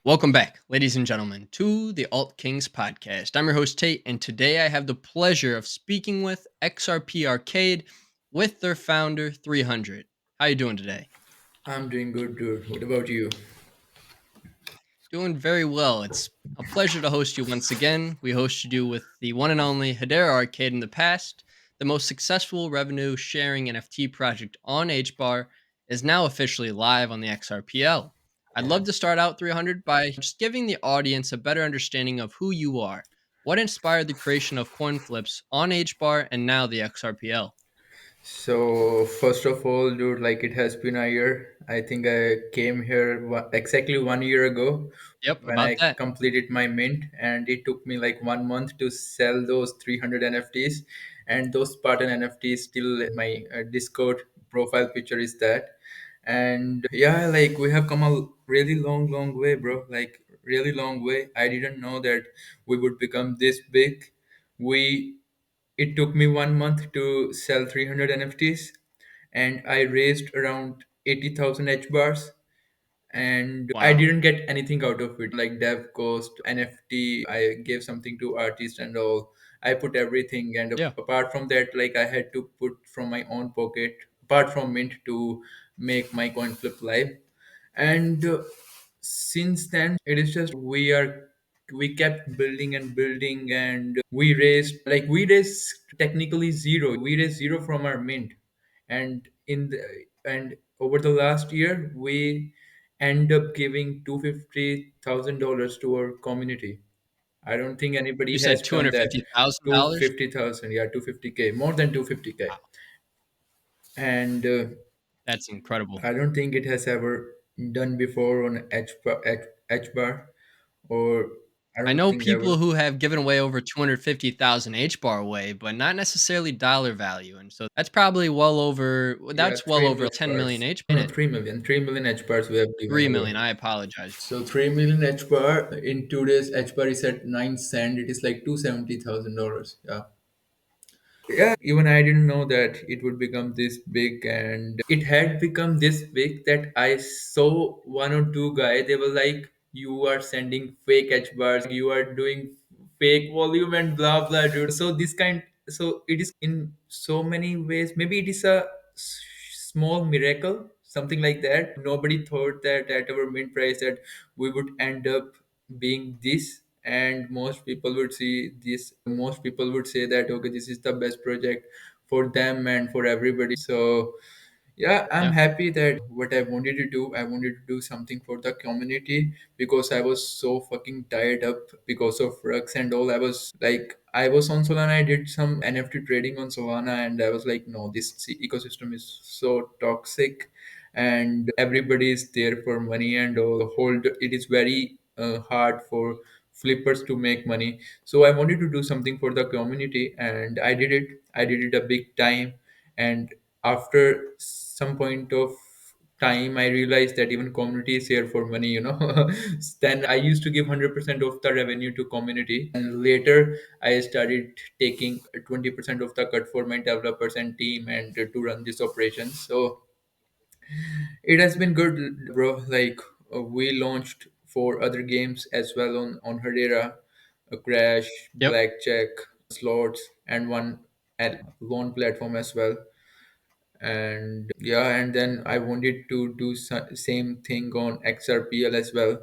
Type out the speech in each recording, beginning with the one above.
Welcome back, ladies and gentlemen, to the Alt Kings podcast. I'm your host, Tate, and today I have the pleasure of speaking with XRP Arcade with their founder, 300. How you doing today? I'm doing good, dude. What about you? Doing very well. It's a pleasure to host you once again. We hosted you with the one and only Hedera Arcade in the past. The most successful revenue sharing NFT project on HBAR is now officially live on the XRPL. I'd love to start out 300 by just giving the audience a better understanding of who you are. What inspired the creation of coin flips on HBAR and now the XRPL? So, first of all, dude, like it has been a year. I think I came here exactly 1 year ago Yep, when about I that. completed my mint, and it took me like 1 month to sell those 300 NFTs. And those Spartan NFTs still my Discord profile picture is that. And yeah, like we have come a really long, long way, bro. Like, really long way. I didn't know that we would become this big. We It took me 1 month to sell 300 NFTs, and I raised around 80,000 H bars. And I Wow. didn't get anything out of it, like dev cost, NFT. I gave something to artists and all. I put everything, and Yeah. apart from that, like I had to put from my own pocket, apart from Mint, to make my coin flip live. And since then it is just we kept building and building, and we raised technically zero. We raised zero from our mint. And over the last year we end up giving $250,000 to our community. I don't think You anybody said has done that. $250,000? 250,000, yeah, 250K, more than 250K. Wow. And That's incredible. I don't think it has ever done before on H bar, or I I don't know think ever. people who have given away over 250,000 H bar away, but not necessarily dollar value. And so that's probably Yeah, that's well 3 over million 10 million bars. H No, in no, it. 3 million H bars we have given 3 away. million. I apologize. So 3 million H bar in today's H bar is at 9 cent. It is like $270,000. Yeah. Yeah, even I didn't know that it would become this big, and it had become this big that I saw one or two guys. They were like, "You are sending fake H bars. You are doing fake volume and blah blah, dude." So this kind, so it is in so many ways. Maybe it is a small miracle, something like that. Nobody thought that at our mint price that we would end up being this, and most people would see this. Most people would say that okay, this is the best project for them and for everybody. So yeah, I'm Yeah. happy that what I wanted to do something for the community, because I was so fucking tied up because of Rux and all. I was on Solana. I did some NFT trading on Solana, and I was like, no, this ecosystem is so toxic, and everybody is there for money and all. Hold, it is very hard for flippers to make money. So I wanted to do something for the community, and I did it. I did it a big time, and after some point of time I realized that even community is here for money, then I used to give 100% of the revenue to community, and later I started taking 20% of the cut for my developers and team, and to run this operation. So it has been good, bro. Like we launched 4 other games as well on Hedera: Crash, Yep. Blackjack, Slots, and one at loan platform as well. And yeah, and then I wanted to do same thing on XRPL as well,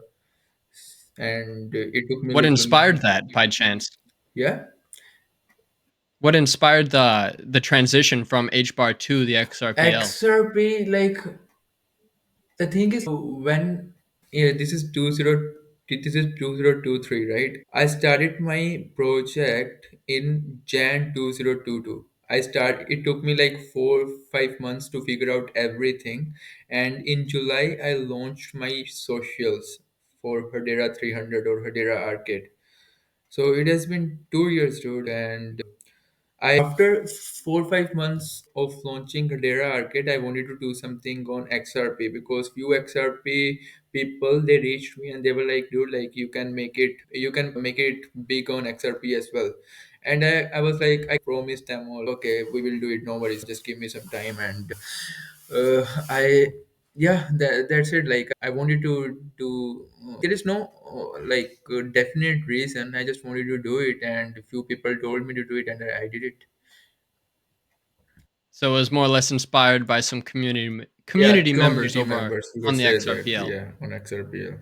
and it took me What literally. inspired that by chance? Yeah. What inspired the transition from H bar to the XRPL? XRP, like the thing is, when yeah, this is 2023, right? I started my project in Jan 2022. It took me like 4 5 months to figure out everything, and in July I launched my socials for Hedera 300 or Hedera Arcade. So it has been 2 years, dude, and after 4 5 months of launching Hedera Arcade, I wanted to do something on XRP, because few XRP people, they reached me and they were like, dude, like you can make it big on XRP as well. And I was like, I promised them all, okay, we will do it, no worries, just give me some time. And I yeah, that's it. Like I wanted to do. There is no definite reason. I just wanted to do it, and a few people told me to do it, and I did it. So it was more or less inspired by some Yeah, community members community over members, you could on the say that. XRPL. Yeah, on XRPL.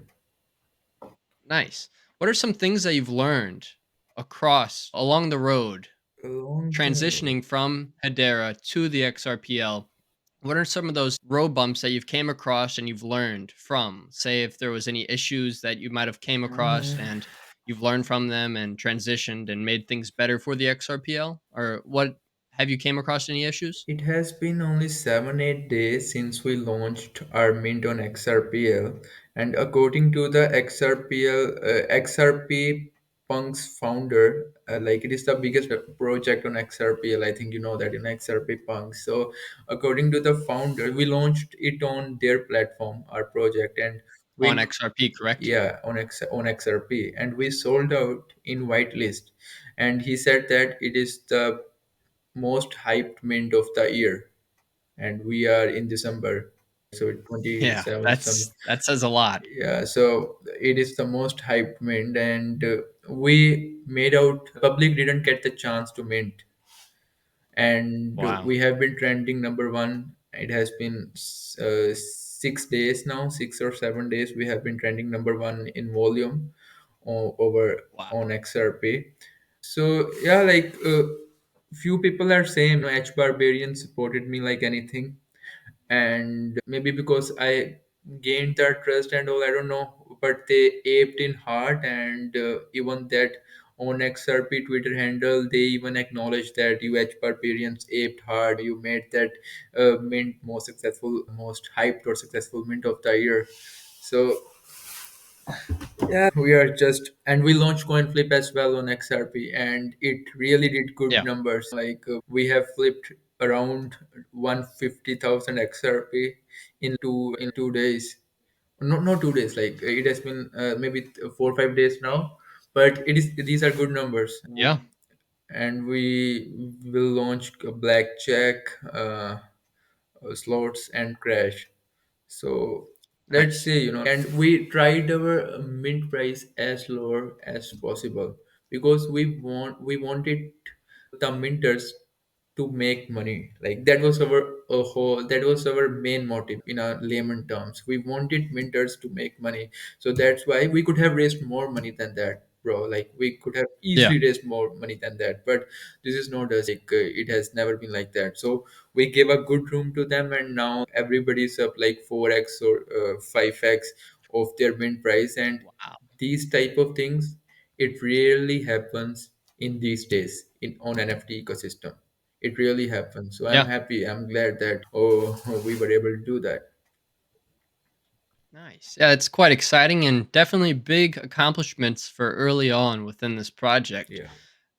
Nice. What are some things that you've learned across along the road Along the road. transitioning from Hedera to the XRPL? What are some of those road bumps that you've came across and you've learned from? Say if there was any issues that you might have came across and you've learned from them and transitioned and made things better for the XRPL? Or what have you came across any issues? It has been only 7 8 days since we launched our mint on XRPL, and according to the XRP Punk's founder, like it is the biggest project on XRPL. I think you know that in XRP Punk. So, according to the founder, we launched it on their platform, our project, and On we XRP, correct? yeah on XRP, and we sold out in whitelist, and he said that it is the most hyped mint of the year, and we are in December, so Yeah, 27 some. that says a lot. Yeah, so it is the most hyped mint, and we made out public didn't get the chance to mint, and Wow. we have been trending number one. It has been 6 days now, 6 or 7 days. We have been trending number one in volume over Wow. on XRP. So yeah, like few people are saying H Barbarian supported me like anything, and maybe because I gained that trust and all, I don't know, but they aped in heart, and even that on XRP Twitter handle, they even acknowledged that you H Barbarians aped hard. You made that mint most successful, most hyped or successful mint of the year. So yeah, we are just, and we launched coin flip as well on XRP, and it really did good Yeah. numbers. Like we have flipped around 150,000 XRP in 2 days. No, 2 days. Like it has been maybe 4 or 5 days now, but it is, these are good numbers. Yeah. And we will launch a blackjack, slots, and crash. So let's Nice. say, and we tried our mint price as lower as possible, because we wanted the minters to make money. Like that was our whole, that was our main motive in our layman terms. We wanted minters to make money, so that's why we could have raised more money than that, bro. Like we could have Yeah. easily raised more money than that, but this is not us. Like it has never been like that. So we gave a good room to them, and now everybody's up like 4x or 5x of their mint price. And Wow. these type of things, it rarely happens in these days in on NFT ecosystem. It really happens. So I'm Yeah. happy, I'm glad that, oh, we were able to do that. Nice. Yeah, it's quite exciting and definitely big accomplishments for early on within this project. Yeah.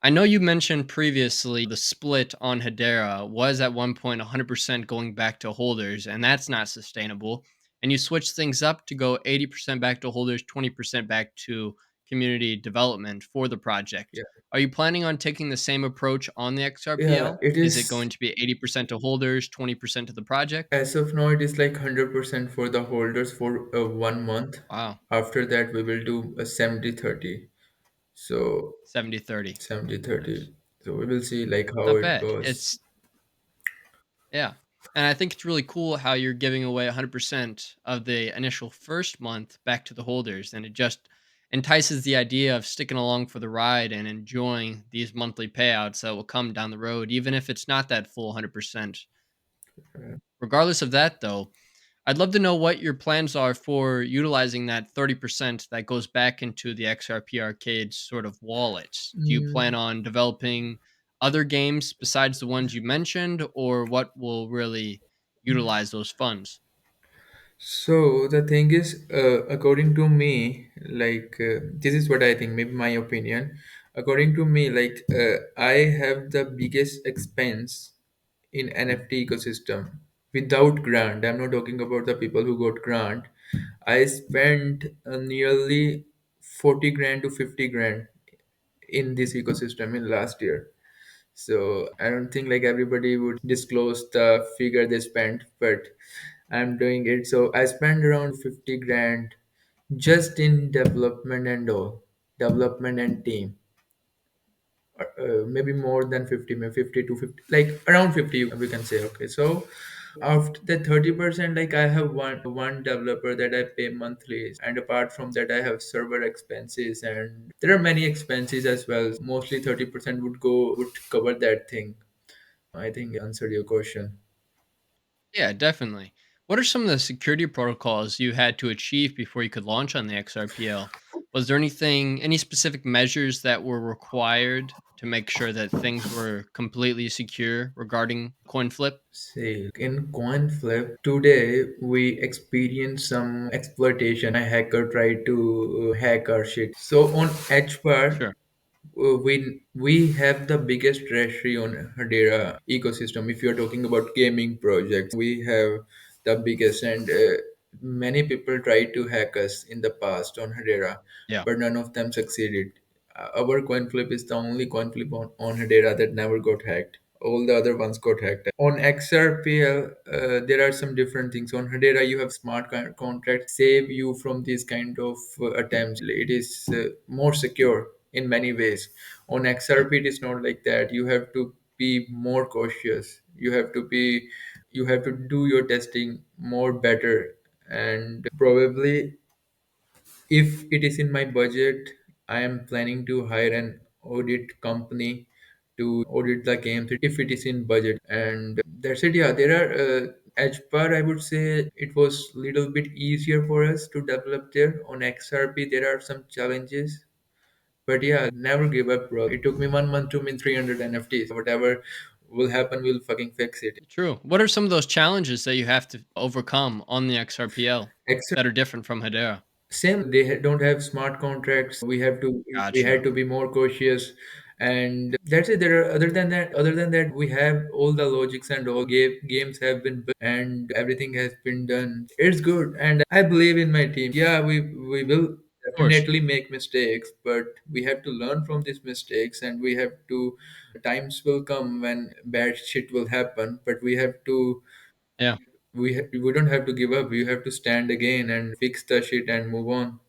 I know you mentioned previously the split on Hedera was at one point 100% going back to holders, and that's not sustainable. And you switched things up to go 80% back to holders, 20% back to community development for the project. Yeah. Are you planning on taking the same approach on the Yeah, XRPL? it Is it is. going to be 80% to holders, 20% to the project? As of now, it is like 100% for the holders for 1 month. Wow, After that, we will do a 70/30. So 70/30. 70/30. Nice. So we will see like how Not it bad. goes. Yeah. And I think it's really cool how you're giving away 100% of the initial first month back to the holders. And it just entices the idea of sticking along for the ride and enjoying these monthly payouts that will come down the road, even if it's not that full 100%. Uh, Regardless of that, though, I'd love to know what your plans are for utilizing that 30% that goes back into the XRP Arcade sort of wallets. Do you plan mm, on developing other games besides the ones you mentioned, or what will really utilize those funds? So the thing is, according to me, like this is what I think. Maybe my opinion. According to me, like I have the biggest expense in NFT ecosystem without grant. I'm not talking about the people who got grant. I spent nearly 40 grand to 50 grand in this ecosystem in last year. So I don't think like everybody would disclose the figure they spent, but I'm doing it. So I spend around 50 grand just in development and all, development and team. Maybe more than 50, maybe 50 to 50, like around 50, we can say. Okay, so after the 30%, like I have one developer that I pay monthly, and apart from that I have server expenses, and there are many expenses as well. Mostly 30% would cover that thing. I think I answered your question. Yeah, definitely. What are some of the security protocols you had to achieve before you could launch on the XRPL? Was there any specific measures that were required to make sure that things were completely secure regarding coin flip? See, in coin flip today we experience some exploitation. A hacker tried to hack our shit. So on HBAR, Sure. we have the biggest treasury on Hedera ecosystem. If you're talking about gaming projects, we have the biggest, and many people tried to hack us in the past on Hedera, Yeah. but none of them succeeded. Our coin flip is the only coin flip on Hedera that never got hacked. All the other ones got hacked. On XRPL, there are some different things. On Hedera, you have smart contracts save you from these kind of attempts. It is more secure in many ways. On Sure. XRP, it is not like that. You have to be more cautious. You have to do your testing more better, and probably if it is in my budget, I am planning to hire an audit company to audit the games if it is in budget. And that's it. Yeah, there are edge bar. I would say it was little bit easier for us to develop there. On XRP, there are some challenges, but yeah, never give up, bro. It took me 1 month to min 300 NFTs. Whatever will happen, we'll fucking fix it. True. What are some of those challenges that you have to overcome on the XRPL Except that are different from Hedera? same, they don't have smart contracts. We had Gotcha. to be more cautious, and that's it. There are other than that, we have all the logics and all games have been built and everything has been done. It's good, and I believe in my team. Yeah, we will Of course. definitely make mistakes, but we have to learn from these mistakes, and we have to. Times will come when bad shit will happen, but we have to Yeah. we don't have to give up. We have to stand again and fix the shit and move on.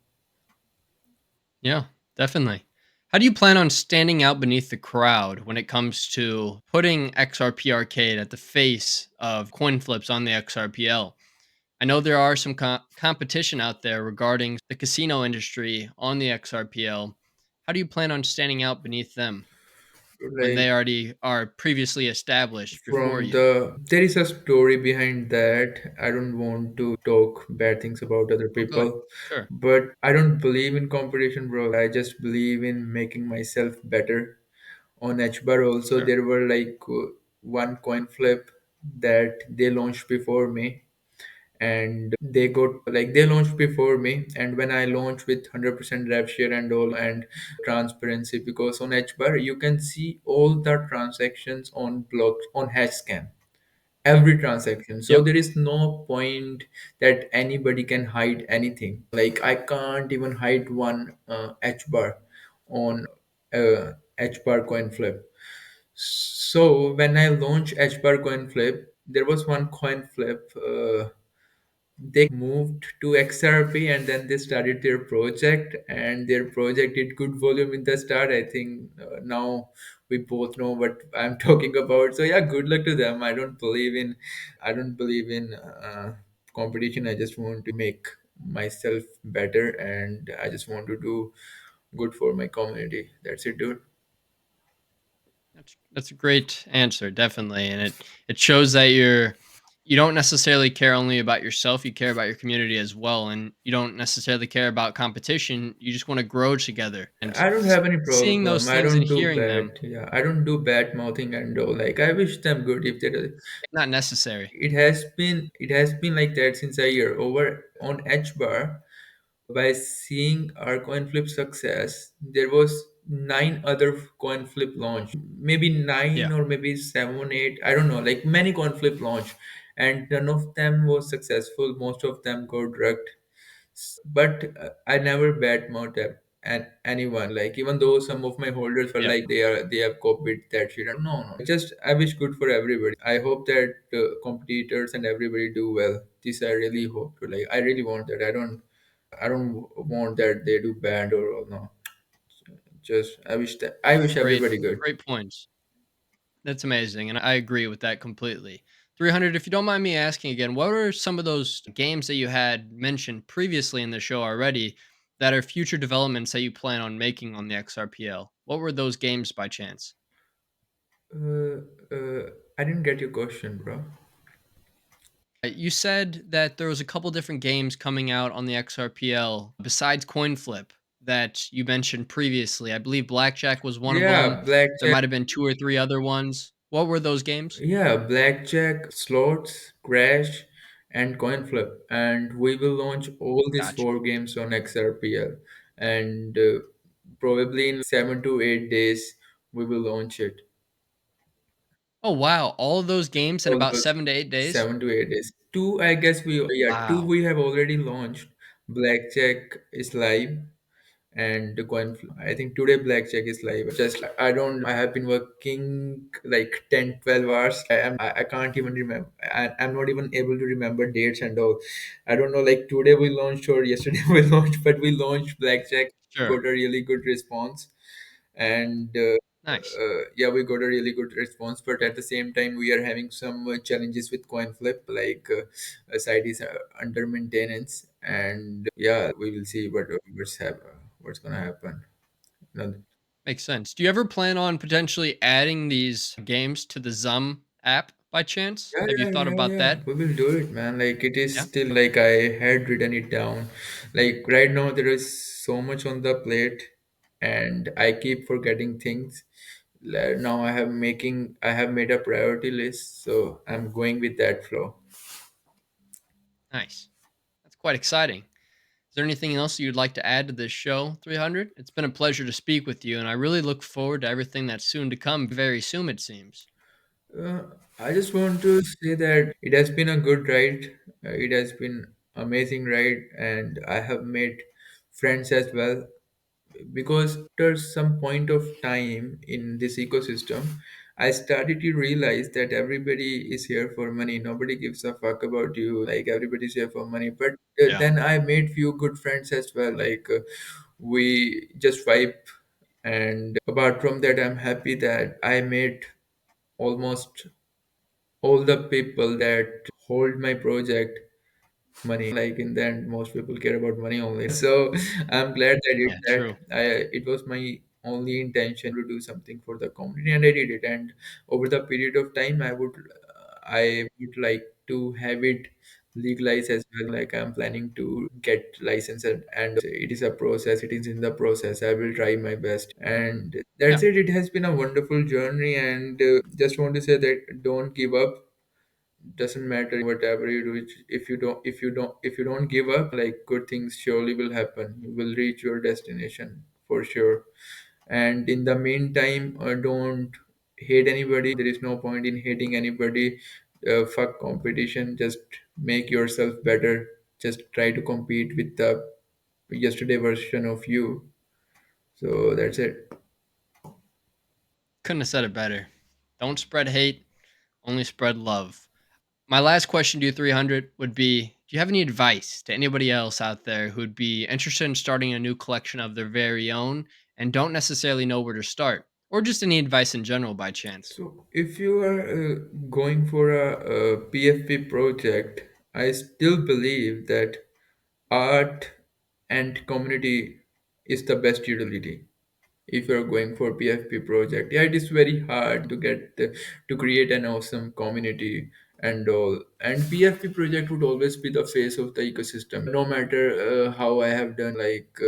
Yeah, definitely. How do you plan on standing out beneath the crowd when it comes to putting XRP Arcade at the face of coin flips on the XRPL? I know there are some competition out there regarding the casino industry on the XRPL. How do you plan on standing out beneath them when Like they already are previously established before from you? there is a story behind that. I don't want to talk bad things about other Oh, good. people, Sure. but I don't believe in competition, bro. I just believe in making myself better. On HBAR also, Sure. there were like one coin flip that they launched before me, and they launched before me, and when I launched with 100% rev share and all, and transparency, because on HBAR you can see all the transactions on block on Hashscan, every transaction. So Yep. there is no point that anybody can hide anything. Like I can't even hide one HBAR on HBAR coin flip. So when I launched HBAR coin flip, there was one coin flip. They moved to XRP, and then they started their project, and their project did good volume in the start. I think now we both know what I'm talking about. So yeah, good luck to them. I don't believe in competition. I just want to make myself better, and I just want to do good for my community. That's it, dude. That's a great answer, definitely, and it shows that you don't necessarily care only about yourself. You care about your community as well, and you don't necessarily care about competition. You just want to grow together. And I don't have any seeing those problem. I things and don't do hearing them, bad. Yeah, I don't do bad mouthing and all. Like I wish them good if they. not necessary. It has been like that since a year. Over on HBAR, by seeing our coin flip success, there was nine other coin flip launch, maybe nine Yeah, or maybe seven, eight. I don't know. Like many coin flip launch, and none of them was successful. Most of them got drugged. But I never badmouth and anyone, like even though some of my holders were Yeah. like they have copied that shit. No, no, just I wish good for everybody. I hope that competitors and everybody do well. This I really hope to, like I really want that. I don't want that they do bad or no. Just I wish Great, everybody good. great points. That's amazing, and I agree with that completely. 300, if you don't mind me asking again, what are some of those games that you had mentioned previously in the show already that are future developments that you plan on making on the XRPL? What were those games by chance? Uh, I didn't get your question, bro. You said that there was a couple different games coming out on the XRPL besides Coin Flip that you mentioned previously. I believe Blackjack was one of them. Yeah, There blackjack. might have been two or three other ones. What were those games? Yeah, blackjack, slots, crash, and coin flip. And we will launch all these Gotcha. four games on XRPL. And probably in 7 to 8 days, we will launch it. Oh, wow. All of those games in All about those 7 to 8 days? 7 to 8 days. Two, I guess two Wow. we have already launched. Blackjack is live, and the coin flip. I think today blackjack is live. Just I don't. I have been working like 10, 12 hours. I can't even remember. I'm not even able to remember dates and all. I don't know. Like today we launched or yesterday we launched, but we launched blackjack. Sure. Got a really good response, and Nice. yeah, we got a really good response. But at the same time, we are having some challenges with coin flip. Like a site is under maintenance, and yeah, we will see what's gonna happen. No, Makes sense. Do you ever plan on potentially adding these games to the Zum app by chance? yeah, Have you yeah, thought yeah, about yeah. that? We will do it, man. Like it is Yeah. still like I had written it down. Like right now, there is so much on the plate, and I keep forgetting things. Now I have made a priority list, so I'm going with that flow. Nice. That's quite exciting. Is there anything else you'd like to add to this show, 300? It's been a pleasure to speak with you, and I really look forward to everything that's soon to come very soon, it seems. Uh, I just want to say that it has been a good ride. It has been amazing ride, and I have made friends as well. Because after some point of time in this ecosystem, I started to realize that everybody is here for money. Nobody gives a fuck about you. Like everybody's here for money. But Yeah. then I made few good friends as well. Like we just vibe. And apart from that, I'm happy that I made almost all the people that hold my project money. Like in the end, most people care about money only. So I'm glad I did Yeah, that. true. It was my only intention to do something for the community, and I did it. And over the period of time, I would like to have it legalized as well. Like I'm planning to get licensed, and it is a process. It is in the process. I will try my best, and Yeah. that's it. It has been a wonderful journey, and just want to say that don't give up. Doesn't matter whatever you do. If you don't give up, like good things surely will happen. You will reach your destination for sure. And in the meantime, don't hate anybody. There is no point in hating anybody. Fuck competition. Just make yourself better. Just try to compete with the yesterday version of you. So that's it. Couldn't have said it better. Don't spread hate, only spread love. My last question to you, 300, would be, do you have any advice to anybody else out there who'd be interested in starting a new collection of their very own and don't necessarily know where to start? Or just any advice in general by chance? So, if you are going for a PFP project, I still believe that art and community is the best utility. If you're going for PFP project, yeah, it is very hard to to create an awesome community and all. And PFP project would always be the face of the ecosystem. No matter how I have done, like.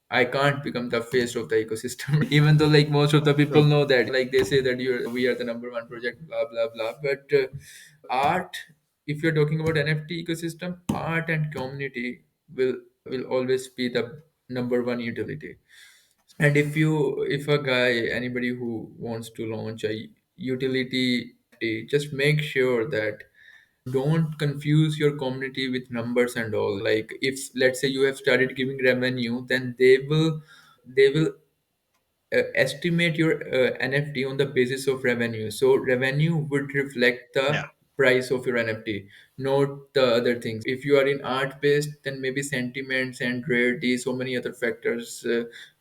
I can't become the face of the ecosystem, even though like most of the people True. know that. Like they say that we are the number one project, blah blah blah. But art, if you're talking about NFT ecosystem, art and community will always be the number one utility. And if a guy, anybody who wants to launch a utility NFT, just make sure that Don't confuse your community with numbers and all. Like, if let's say you have started giving revenue, then they will estimate your NFT on the basis of revenue. So revenue would reflect Yeah, the price of your NFT, not the other things. If you are in art based, then maybe sentiments and rarity, so many other factors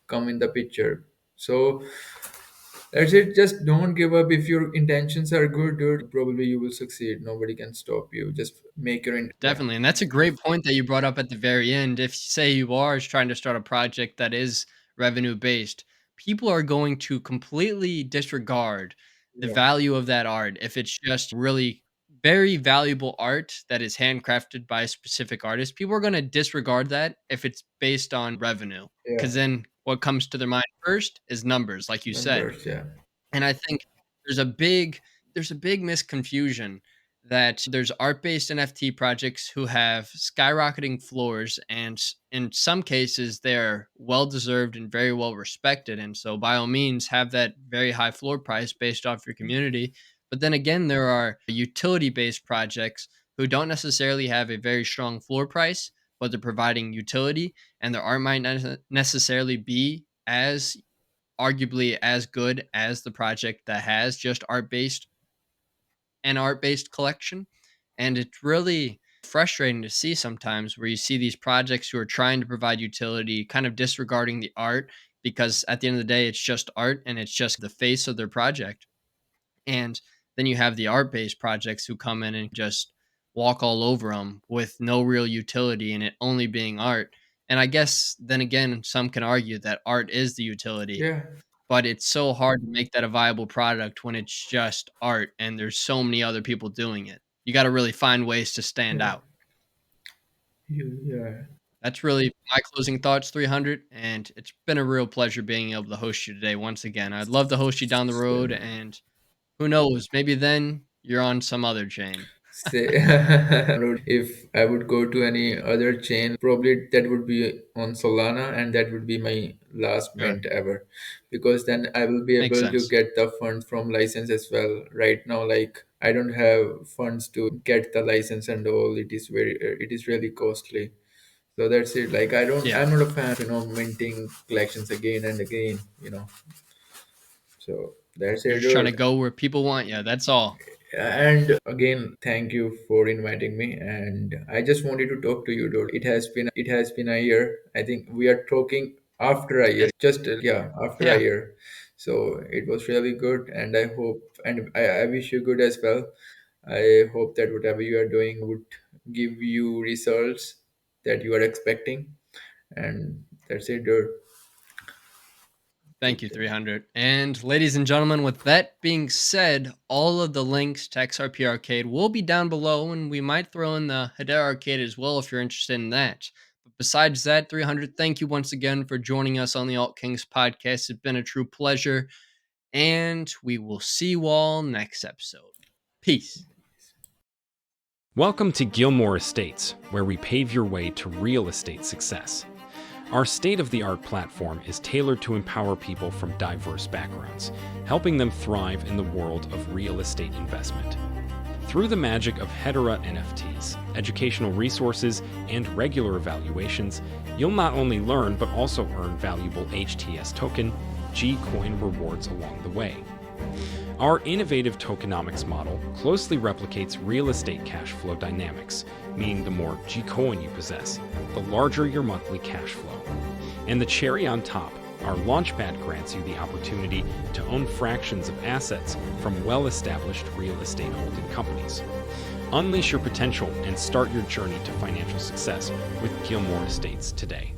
come in the picture. So that's it. Just don't give up. If your intentions are good, dude, probably you will succeed. Nobody can stop you. Just make your yeah, definitely. And that's a great point that you brought up at the very end. If say you are trying to start a project that is revenue based, people are going to completely disregard the yeah, value of that art if it's just really very valuable art that is handcrafted by a specific artist. People are going to disregard that if it's based on revenue, yeah. because then what comes to their mind first is numbers, like you said. Numbers, yeah, And I think there's a big misconfusion that there's art-based NFT projects who have skyrocketing floors, and in some cases they're well deserved and very well respected, and so by all means have that very high floor price based off your community. But then again, there are utility-based projects who don't necessarily have a very strong floor price, but they're providing utility, and their art might not necessarily be as arguably as good as the project that has just art based collection. And it's really frustrating to see sometimes where you see these projects who are trying to provide utility kind of disregarding the art, because at the end of the day it's just art and it's just the face of their project. And then you have the art based projects who come in and just walk all over them with no real utility and it only being art. And I guess then again, some can argue that art is the utility, yeah, but it's so hard to make that a viable product when it's just art and there's so many other people doing it. You gotta really find ways to stand yeah. out. Yeah. That's really my closing thoughts, 300, and it's been a real pleasure being able to host you today once again. I'd love to host you down the road, Same. and who knows, maybe then you're on some other chain. Say, if I would go to any other chain, probably that would be on Solana, and that would be my last Sure, mint ever, because then I will be makes able to sense. get the funds from license as well. Right now, like, I don't have funds to get the license and all. It is really costly. So that's it. Like, Yeah, I'm not a fan of minting collections again and again. So that's you're it, just trying to dude. go where people want you, that's all. And again, thank you for inviting me. And I just wanted to talk to you, dude. It has been a year. I think we are talking after a year. Yes. Just yeah, after a Yeah, year. So it was really good, and I hope, and I wish you good as well. I hope that whatever you are doing would give you results that you are expecting. And that's it, dude. thank Take you, care. 300. And ladies and gentlemen, with that being said, all of the links to XRP Arcade will be down below, and we might throw in the Hedera Arcade as well if you're interested in that. But besides that, 300, thank you once again for joining us on the Alt Kings podcast. It's been a true pleasure, and we will see you all next episode. Peace. Welcome to Gilmore Estates, where we pave your way to real estate success. Our state of the art platform is tailored to empower people from diverse backgrounds, helping them thrive in the world of real estate investment. Through the magic of Hedera NFTs, educational resources, and regular evaluations, you'll not only learn but also earn valuable HTS token, G-Coin rewards along the way. Our innovative tokenomics model closely replicates real estate cash flow dynamics, meaning the more G-Coin you possess, the larger your monthly cash flow. And the cherry on top, our Launchpad grants you the opportunity to own fractions of assets from well-established real estate holding companies. Unleash your potential and start your journey to financial success with Gilmore Estates today.